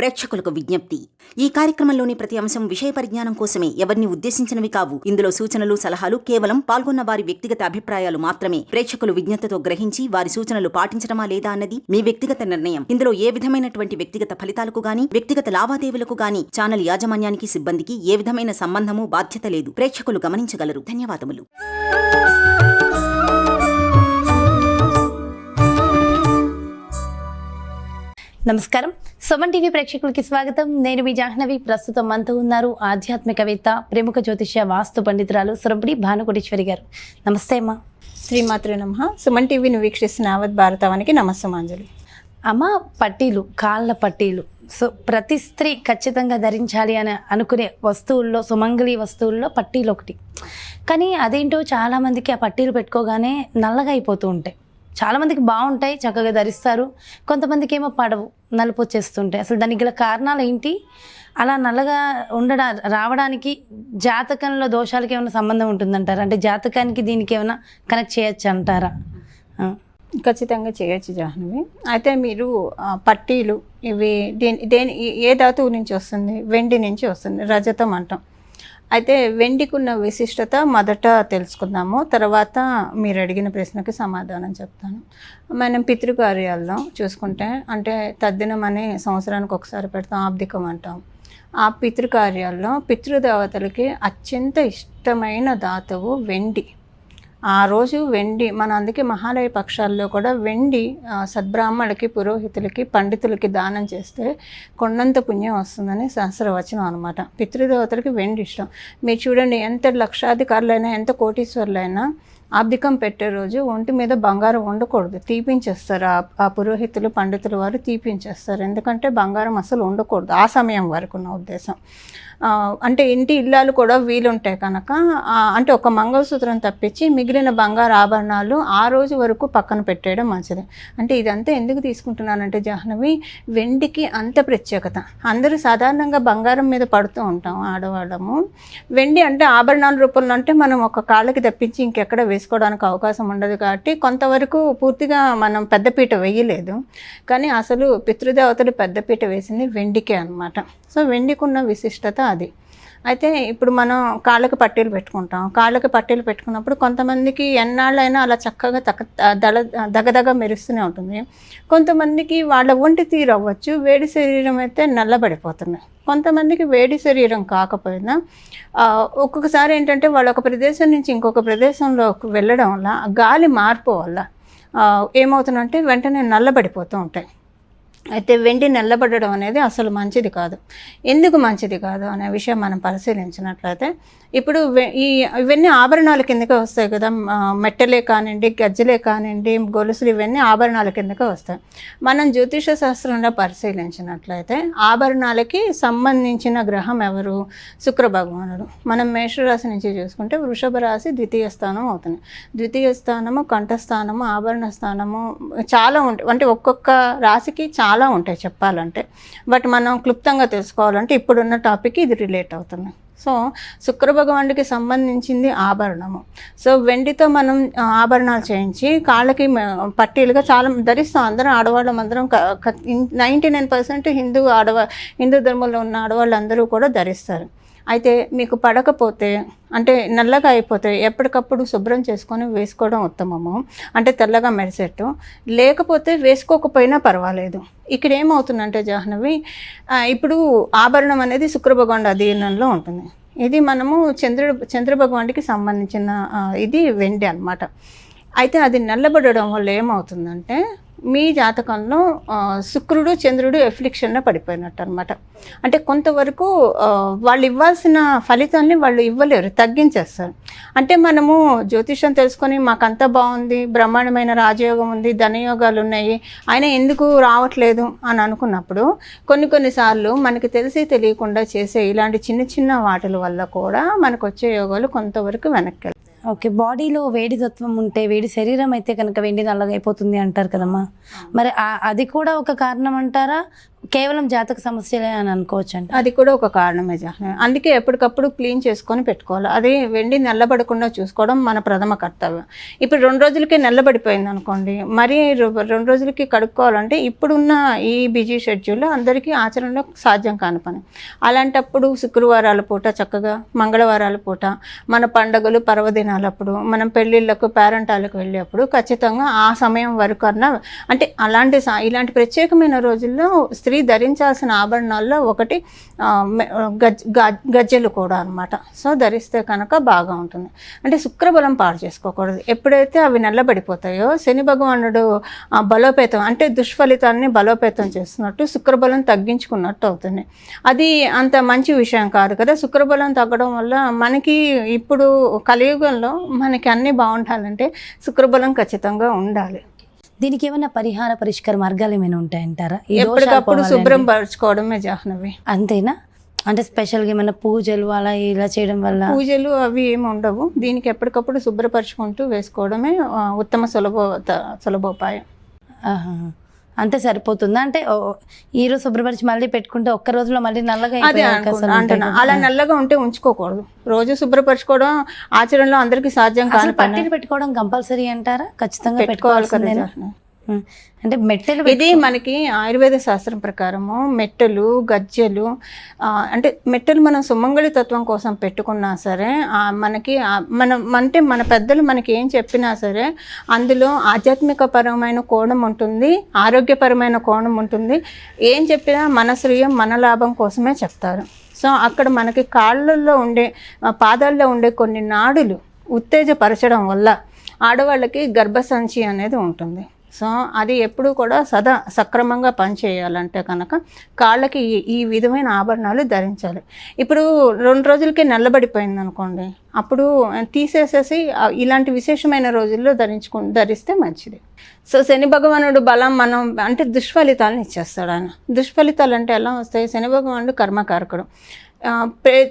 ప్రేక్షకులకు విజ్ఞప్తి. ఈ కార్యక్రమంలోని ప్రతి అంశం విషయ పరిజ్ఞానం కోసమే, ఎవరిని ఉద్దేశించినవి కావు. ఇందులో సూచనలు, సలహాలు కేవలం పాల్గొన్న వారి వ్యక్తిగత అభిప్రాయాలు మాత్రమే. ప్రేక్షకులు విజ్ఞతతో గ్రహించి వారి సూచనలు పాటించడమా లేదా అన్నది మీ వ్యక్తిగత నిర్ణయం. ఇందులో ఏ విధమైనటువంటి వ్యక్తిగత ఫలితాలకు గాని, వ్యక్తిగత లావాదేవీలకు గాని ఛానల్ యాజమాన్యానికి, సిబ్బందికి ఏ విధమైన సంబంధము, బాధ్యత లేదు. ప్రేక్షకులు గమనించగలరు. ధన్యవాదములు. నమస్కారం. సుమన్ టీవీ ప్రేక్షకులకి స్వాగతం. నేను మీ జాహ్నవి. ప్రస్తుతం మనతో ఉన్నారు ఆధ్యాత్మికవేత్త, ప్రముఖ జ్యోతిష్య వాస్తు పండితురాలు సురంపుడి భానుకోటేశ్వరి గారు. నమస్తే అమ్మా. శ్రీమాత్రే నమః. సుమన్ టీవీని వీక్షిస్తున్న యావత్ భారతావానికి నమస్సమాంజలి. అమ్మ, పట్టీలు, కాళ్ళ పట్టీలు సో ప్రతి స్త్రీ ఖచ్చితంగా ధరించాలి అని అనుకునే వస్తువుల్లో, సుమంగళి వస్తువుల్లో పట్టీలు ఒకటి. కానీ అదేంటో చాలామందికి ఆ పట్టీలు పెట్టుకోగానే నల్లగా అయిపోతూ ఉంటాయి. చాలామందికి బాగుంటాయి, చక్కగా ధరిస్తారు. కొంతమందికి ఏమో పడవు, నలుపు వచ్చేస్తుంటాయి. అసలు దానికి గల కారణాలు ఏంటి? అలా నల్లగా రావడానికి జాతకంలో దోషాలకి ఏమైనా సంబంధం ఉంటుందంటారా? అంటే జాతకానికి దీనికి ఏమైనా కనెక్ట్ చేయొచ్చు అంటారా? ఖచ్చితంగా చేయొచ్చు జాహ్నవి. అయితే మీరు పట్టీలు ఇవి దేని ఏ ధాతువు నుంచి వస్తుంది? వెండి నుంచి వస్తుంది, రజతం అంటాం. అయితే వెండికున్న విశిష్టత మొదట తెలుసుకుందాము, తర్వాత మీరు అడిగిన ప్రశ్నకి సమాధానం చెప్తాను. మనం పితృకార్యాల్లో చూసుకుంటే, అంటే తద్దినం అనే సంవత్సరానికి ఒకసారి పెడతాం, ఆబ్దికం అంటాం. ఆ పితృకార్యాల్లో పితృదేవతలకి అత్యంత ఇష్టమైన ధాతువు వెండి. ఆ రోజు వెండి, మన అందుకే మహాలయ పక్షాల్లో కూడా వెండి సద్బ్రాహ్మణులకి, పురోహితులకి, పండితులకి దానం చేస్తే కొండంత పుణ్యం వస్తుందని శాస్త్రవచనం అనమాట. పితృదేవతలకి వెండి ఇష్టం. మీరు చూడండి, ఎంత లక్షాధికారులైనా, ఎంత కోటీశ్వరులైనా ఆబ్దికం పెట్టే రోజు ఒంటి మీద బంగారం ఉండకూడదు, తీపించేస్తారు. ఆ పురోహితులు, పండితులు వారు తీపించేస్తారు. ఎందుకంటే బంగారం అసలు ఉండకూడదు ఆ సమయం వరకు, నా ఉద్దేశం. అంటే ఇంటి ఇల్లాలు కూడా వీలుంటాయి కనుక, అంటే ఒక మంగళసూత్రం తప్పించి మిగిలిన బంగారు ఆభరణాలు ఆ రోజు వరకు పక్కన పెట్టేయడం మంచిది. అంటే ఇదంతా ఎందుకు తీసుకుంటున్నానంటే జాహ్నవి, వెండికి అంత ప్రత్యేకత. అందరూ సాధారణంగా బంగారం మీద పడుతూ ఉంటాం ఆడవాళ్ళము. వెండి అంటే ఆభరణాల రూపంలో అంటే మనం ఒక కాళ్ళకి తప్పించి ఇంకెక్కడ వేసుకోవడానికి అవకాశం ఉండదు కాబట్టి కొంతవరకు పూర్తిగా మనం పెద్దపీట వేయలేదు. కానీ అసలు పితృదేవతలు పెద్దపీట వేసింది వెండికే అనమాట. సో వెండికున్న విశిష్టత అది. అయితే ఇప్పుడు మనం కాళ్ళకి పట్టీలు పెట్టుకుంటాం. కాళ్ళకి పట్టీలు పెట్టుకున్నప్పుడు కొంతమందికి ఎన్నాళ్ళైనా అలా చక్కగా దగదగ మెరుస్తూనే ఉంటుంది. కొంతమందికి వాళ్ళ ఒంటి తీరు అవ్వచ్చు, వేడి శరీరం అయితే నల్లబడిపోతున్నాయి. కొంతమందికి వేడి శరీరం కాకపోయినా ఒక్కొక్కసారి ఏంటంటే వాళ్ళు ఒక ప్రదేశం నుంచి ఇంకొక ప్రదేశంలోకి వెళ్ళడం వల్ల, గాలి మార్పు వల్ల ఏమవుతుందంటే వెంటనే నల్లబడిపోతూ ఉంటాయి. అయితే వెండి నల్లబడడం అనేది అసలు మంచిది కాదు. ఎందుకు మంచిది కాదు అనే విషయం మనం పరిశీలించినట్లయితే, ఇప్పుడు ఇవన్నీ ఆభరణాల కిందకే వస్తాయి కదా. మెట్టలే కానివ్వండి, గజ్జలే కానివ్వండి, గొలుసులు, ఇవన్నీ ఆభరణాల కిందకే వస్తాయి. మనం జ్యోతిష శాస్త్రంలో పరిశీలించినట్లయితే ఆభరణాలకి సంబంధించిన గ్రహం ఎవరు? శుక్ర భగవానుడు. మనం మేషరాశి నుంచి చూసుకుంటే వృషభ రాశి ద్వితీయ స్థానం అవుతుంది. ద్వితీయ స్థానము, కంఠస్థానము, ఆభరణ స్థానము చాలా ఉంటాయి. అంటే ఒక్కొక్క రాశికి చాలా ఉంటాయి చెప్పాలంటే. బట్ మనం క్లుప్తంగా తెలుసుకోవాలంటే ఇప్పుడున్న టాపిక్ ఇది రిలేట్ అవుతుంది. సో శుక్ర భగవానుడికి సంబంధించింది ఆభరణము. సో వెండితో మనం ఆభరణాలు చేయించి కాళ్ళకి పట్టీలుగా చాలా ధరిస్తాం. అందరం ఆడవాళ్ళం అందరం 99% హిందూ ధర్మంలో ఉన్న ఆడవాళ్ళందరూ కూడా ధరిస్తారు. అయితే మీకు పడకపోతే, అంటే నల్లగా అయిపోతే ఎప్పటికప్పుడు శుభ్రం చేసుకొని వేసుకోవడం ఉత్తమము. అంటే తెల్లగా మెరిసేట్టు. లేకపోతే వేసుకోకపోయినా పర్వాలేదు. ఇక్కడ ఏమవుతుందంటే జాహ్నవి, ఇప్పుడు ఆభరణం అనేది శుక్ర భగవానుడి అధీనంలో ఉంటుంది. ఇది మనము చంద్ర భగవానుడికి సంబంధించిన ఇది వెండి అన్నమాట. అయితే అది నల్లబడడం వల్ల ఏమవుతుందంటే, మీ జాతకంలో శుక్రుడు, చంద్రుడు ఎఫ్లిక్షన్లో పడిపోయినట్టు అనమాట. అంటే కొంతవరకు వాళ్ళు ఇవ్వాల్సిన ఫలితాన్ని వాళ్ళు ఇవ్వలేరు, తగ్గించేస్తారు. అంటే మనము జ్యోతిషం తెలుసుకొని మాకంతా బాగుంది, బ్రహ్మాండమైన రాజయోగం ఉంది, ధనయోగాలు ఉన్నాయి, ఆయన ఎందుకు రావట్లేదు అని అనుకున్నప్పుడు కొన్నిసార్లు మనకి తెలిసి తెలియకుండా చేసే ఇలాంటి చిన్న చిన్న వాటిల వల్ల కూడా మనకు వచ్చే యోగాలు కొంతవరకు వెనక్కి. ఓకే, బాడీలో వేడి తత్వం ఉంటే, వేడి శరీరం అయితే కనుక వెండి నల్లగా అయిపోతుంది అంటారు కదమ్మా. మరి అది కూడా ఒక కారణం అంటారా? కేవలం జాతక సమస్యలే అని అనుకోవచ్చు అండి. అది కూడా ఒక కారణమే జాహ్నవి. అందుకే ఎప్పటికప్పుడు క్లీన్ చేసుకొని పెట్టుకోవాలి. అది వెండి నల్లబడకుండా చూసుకోవడం మన ప్రథమ కర్తవ్యం. ఇప్పుడు 2 రోజులకే నల్లబడిపోయింది అనుకోండి, మరి 2 రోజులకి కడుక్కోవాలంటే ఇప్పుడున్న ఈ బిజీ షెడ్యూల్లో అందరికీ ఆచరణలో సాధ్యం కాని పని. అలాంటప్పుడు శుక్రవారాల పూట చక్కగా, మంగళవారాల పూట, మన పండుగలు పర్వదినాలప్పుడు, మనం పెళ్ళిళ్ళకు పేరెంటాలకు వెళ్ళేప్పుడు ఖచ్చితంగా ఆ సమయం వరకు అంటే ఇలాంటి ప్రత్యేకమైన రోజుల్లో స్త్రీ ధరించాల్సిన ఆభరణాల్లో ఒకటి గజ్జెలు కూడా అనమాట. సో ధరిస్తే కనుక బాగా ఉంటుంది. అంటే శుక్రబలం పాడు చేసుకోకూడదు. ఎప్పుడైతే అవి నల్లబడిపోతాయో శని భగవానుడు బలోపేతం అంటే దుష్ఫలితాన్ని బలోపేతం చేస్తున్నట్టు, శుక్రబలం తగ్గించుకున్నట్టు అవుతుంది. అది అంత మంచి విషయం కాదు కదా. శుక్రబలం తగ్గడం వల్ల మనకి ఇప్పుడు కలియుగంలో మనకి అన్నీ బాగుండాలంటే శుక్రబలం ఖచ్చితంగా ఉండాలి. దీనికి ఏమైనా పరిష్కార మార్గాలు ఏమైనా ఉంటాయంటారా? ఎప్పటికప్పుడు శుభ్రం పరచుకోవడమే జాహ్నవి. అంతేనా? అంటే స్పెషల్గా ఏమైనా పూజలు అలా ఇలా చేయడం వల్ల? పూజలు అవి ఏమి ఉండవు. దీనికి ఎప్పటికప్పుడు శుభ్రపరచుకుంటూ వేసుకోవడమే ఉత్తమ సులభోపాయం. అంతే సరిపోతుందా? అంటే ఈరోజు శుభ్రపరిచి మళ్ళీ పెట్టుకుంటే ఒక్క రోజులో మళ్ళీ నల్లగా అంటున్నా. అలా నల్లగా ఉంటే ఉంచుకోకూడదు. రోజు శుభ్రపరచుకోవడం ఆచరణలో అందరికీ సాధ్యం కాదు. పట్టీలు పెట్టుకోవడం కంపల్సరీ అంటారా? ఖచ్చితంగా పెట్టుకోవాలి కదా. అంటే మెట్టెలు, ఇది మనకి ఆయుర్వేద శాస్త్రం ప్రకారము మెట్టెలు, గజ్జెలు, అంటే మెట్టెలు మనం సుమంగళి తత్వం కోసం పెట్టుకున్నా సరే, మనకి మన పెద్దలు మనకి ఏం చెప్పినా సరే అందులో ఆధ్యాత్మికపరమైన కోణం ఉంటుంది, ఆరోగ్యపరమైన కోణం ఉంటుంది. ఏం చెప్పినా మన శ్రేయం మన లాభం కోసమే చెప్తారు. సో అక్కడ మనకి కాళ్ళల్లో ఉండే, పాదాల్లో ఉండే కొన్ని నాడులు ఉత్తేజపరచడం వల్ల ఆడవాళ్ళకి గర్భసంచి అనేది ఉంటుంది. సో అది ఎప్పుడు కూడా సక్రమంగా పనిచేయాలంటే కనుక కాళ్ళకి ఈ విధమైన ఆభరణాలు ధరించాలి. ఇప్పుడు 2 రోజులకే నల్లబడిపోయింది అనుకోండి, అప్పుడు తీసేసేసి ఇలాంటి విశేషమైన రోజుల్లో ధరిస్తే మంచిది. సో శని భగవానుడు బలం మనం అంటే దుష్ఫలితాలను ఇచ్చేస్తాడు ఆయన. దుష్ఫలితాలు అంటే ఎలా వస్తాయి? శని భగవానుడు కర్మకారకుడు.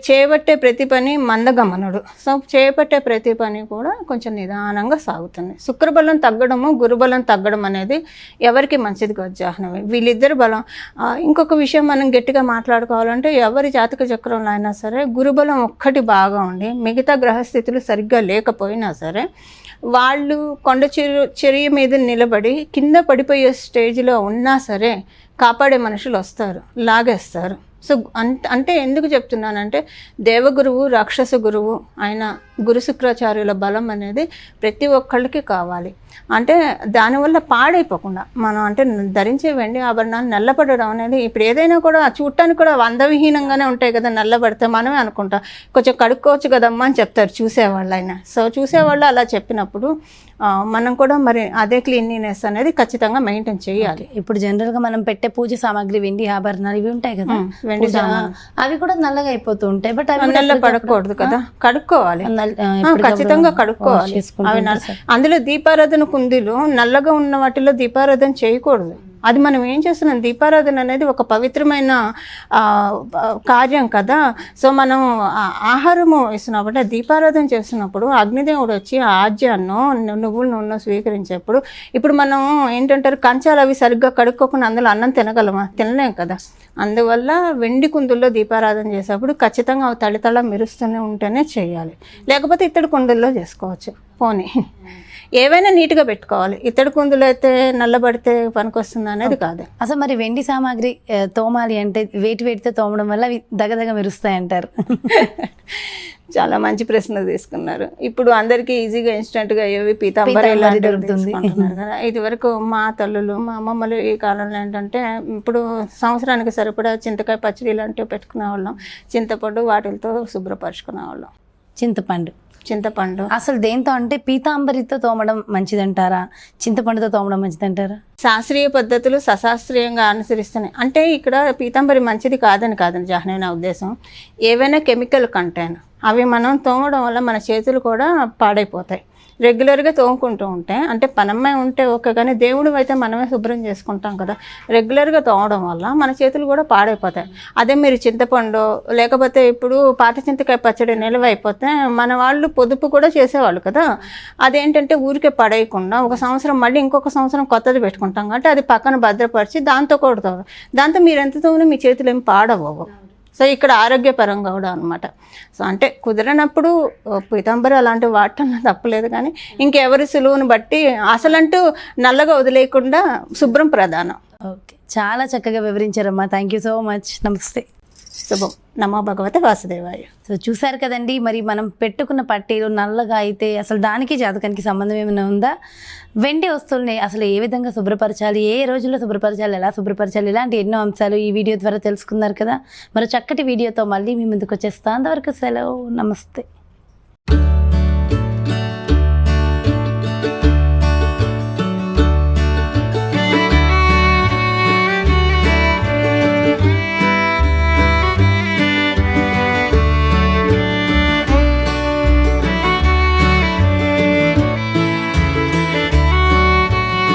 చేపట్టే ప్రతి పని మందగమనుడు. సో చేపట్టే ప్రతి పని కూడా కొంచెం నిదానంగా సాగుతుంది. శుక్రబలం తగ్గడము, గురుబలం తగ్గడం అనేది ఎవరికి మంచిది కాదు జాహ్నవి. వీళ్ళిద్దరు బలం. ఇంకొక విషయం మనం గట్టిగా మాట్లాడుకోవాలంటే, ఎవరి జాతక చక్రంలో అయినా సరే గురుబలం ఒక్కటి బాగా ఉండి మిగతా గ్రహస్థితులు సరిగ్గా లేకపోయినా సరే వాళ్ళు కొండ చెరియ మీద నిలబడి కింద పడిపోయే స్టేజ్లో ఉన్నా సరే కాపాడే మనుషులు వస్తారు, లాగేస్తారు. సో అంటే ఎందుకు చెప్తున్నానంటే, దేవగురువు, రాక్షస గురువు ఆయన గురు శుక్రాచార్యుల బలం అనేది ప్రతి ఒక్కళ్ళకి కావాలి. అంటే దానివల్ల పాడైపోకుండా మనం అంటే ధరించే వెండి ఆభరణాలు నల్లపడడం అనేది, ఇప్పుడు ఏదైనా కూడా చూడటానికి కూడా అందవిహీనంగానే ఉంటాయి కదా, నల్లబడితే మనమే అనుకుంటాం కొంచెం కడుక్కోవచ్చు కదమ్మా అని చెప్తారు చూసేవాళ్ళు అయినా. సో చూసేవాళ్ళు అలా చెప్పినప్పుడు మనం కూడా మరి అదే క్లీన్లీనెస్ అనేది ఖచ్చితంగా మెయింటైన్ చేయాలి. ఇప్పుడు జనరల్గా మనం పెట్టే పూజ సామాగ్రి, వెండి ఆభరణాలు ఇవి ఉంటాయి కదా, వెండి అవి కూడా నల్లగా అయిపోతూ ఉంటాయి. బట్ అవి నల్ల పడకూడదు కదా, కడుక్కోవాలి, ఖచ్చితంగా కడుక్కోవాలి. అవి అందులో దీపారాధన కుందులు నల్లగా ఉన్న వాటిలో దీపారాధన చేయకూడదు. అది మనం ఏం చేస్తున్నాం, దీపారాధన అనేది ఒక పవిత్రమైన కార్యం కదా. సో మనం ఆహారము ఇస్తున్నప్పుడు, దీపారాధన చేస్తున్నప్పుడు అగ్నిదేవుడు వచ్చి ఆజ్యాన్నో నువ్వుల నూనె స్వీకరించేప్పుడు, ఇప్పుడు మనం ఏంటంటారు కంచాలు అవి సరిగ్గా కడుక్కోకుండా అందులో అన్నం తినగలమా? తినలేం కదా. అందువల్ల వెండి కుందుల్లో దీపారాధన చేసేప్పుడు ఖచ్చితంగా అవి తళితళ మెరుస్తూనే ఉంటేనే చేయాలి. లేకపోతే ఇత్తడి కుందుల్లో చేసుకోవచ్చు. పోనీ ఏవైనా నీట్గా పెట్టుకోవాలి. ఇత్తడి కుందులు అయితే నల్లబడితే పనికొస్తుంది అనేది కాదు. అసలు మరి వెండి సామాగ్రి తోమాలి అంటే వేటితో తోమడం వల్ల అవి దగదగ మెరుస్తాయి అంటారు? చాలా మంచి ప్రశ్న తీసుకున్నారు. ఇప్పుడు అందరికీ ఈజీగా ఇన్స్టెంట్గా ఏవి పీతాంబరి దొరుకుతుంది కదా. ఇది వరకు మా తల్లులు, మా అమ్మమ్మలు ఈ కాలంలో ఏంటంటే, ఇప్పుడు సంవత్సరానికి సరిపడా చింతకాయ పచ్చడి ఇలాంటివి పెట్టుకునేవాళ్ళం, చింతపండు వాటితో శుభ్రపరచుకునేవాళ్ళం. చింతపండు అసలు దేంతో అంటే పీతాంబరితో తోమడం మంచిదంటారా, చింతపండుతో తోమడం మంచిదంటారా? శాస్త్రీయ పద్ధతులు సశాస్త్రీయంగా అనుసరిస్తున్నాయి. అంటే ఇక్కడ పీతాంబరి మంచిది కాదని జాహ్నవి నా ఉద్దేశం. ఏవైనా కెమికల్ కంటెంట్ అవి మనం తోమడం వల్ల మన చేతులు కూడా పాడైపోతాయి. రెగ్యులర్గా తోముకుంటూ ఉంటే, అంటే పనమ్మాయి ఉంటే ఓకే, కానీ దేవుడు అయితే మనమే శుభ్రం చేసుకుంటాం కదా. రెగ్యులర్గా తోమడం వల్ల మన చేతులు కూడా పాడైపోతాయి. అదే మీరు చింతపండు లేకపోతే ఇప్పుడు పాత చింతకాయ పచ్చడి నిల్వ అయిపోతే మన వాళ్ళు పొదుపు కూడా చేసేవాళ్ళు కదా. అదేంటంటే ఊరికే పడేయకుండా ఒక సంవత్సరం మళ్ళీ ఇంకొక సంవత్సరం కొత్తది పెట్టుకుంటాం కాబట్టి అది పక్కన భద్రపరిచి దాంతో కూడా దాంతో మీరు ఎంత తోమినా మీ చేతులు ఏం పాడవవు. సో ఇక్కడ ఆరోగ్యపరంగా కూడా అనమాట. సో అంటే కుదిరినప్పుడు పీతాంబరి అలాంటివి వాడటం తప్పలేదు, కానీ ఇంకెవరి సులువుని బట్టి అసలంటూ నల్లగా వదిలేయకుండా శుభ్రం ప్రధానం. ఓకే, చాలా చక్కగా వివరించారమ్మా. Thank you so much. నమస్తే. శుభం. నమో భగవతే వాసుదేవాయ. సో చూసారు కదండి, మరి మనం పెట్టుకున్న పట్టీలు నల్లగా అయితే అసలు దానికి జాతకానికి సంబంధం ఏమైనా ఉందా? వెండి వస్తువుల్ని అసలు ఏ విధంగా శుభ్రపరచాలి, ఏ రోజుల్లో శుభ్రపరచాలి, ఎలా శుభ్రపరచాలి, ఇలాంటి ఎన్నో అంశాలు ఈ వీడియో ద్వారా తెలుసుకున్నారు కదా. మరో చక్కటి వీడియోతో మళ్ళీ మీ ముందుకు వచ్చేస్తాను. అంతవరకు సెలవు. నమస్తే.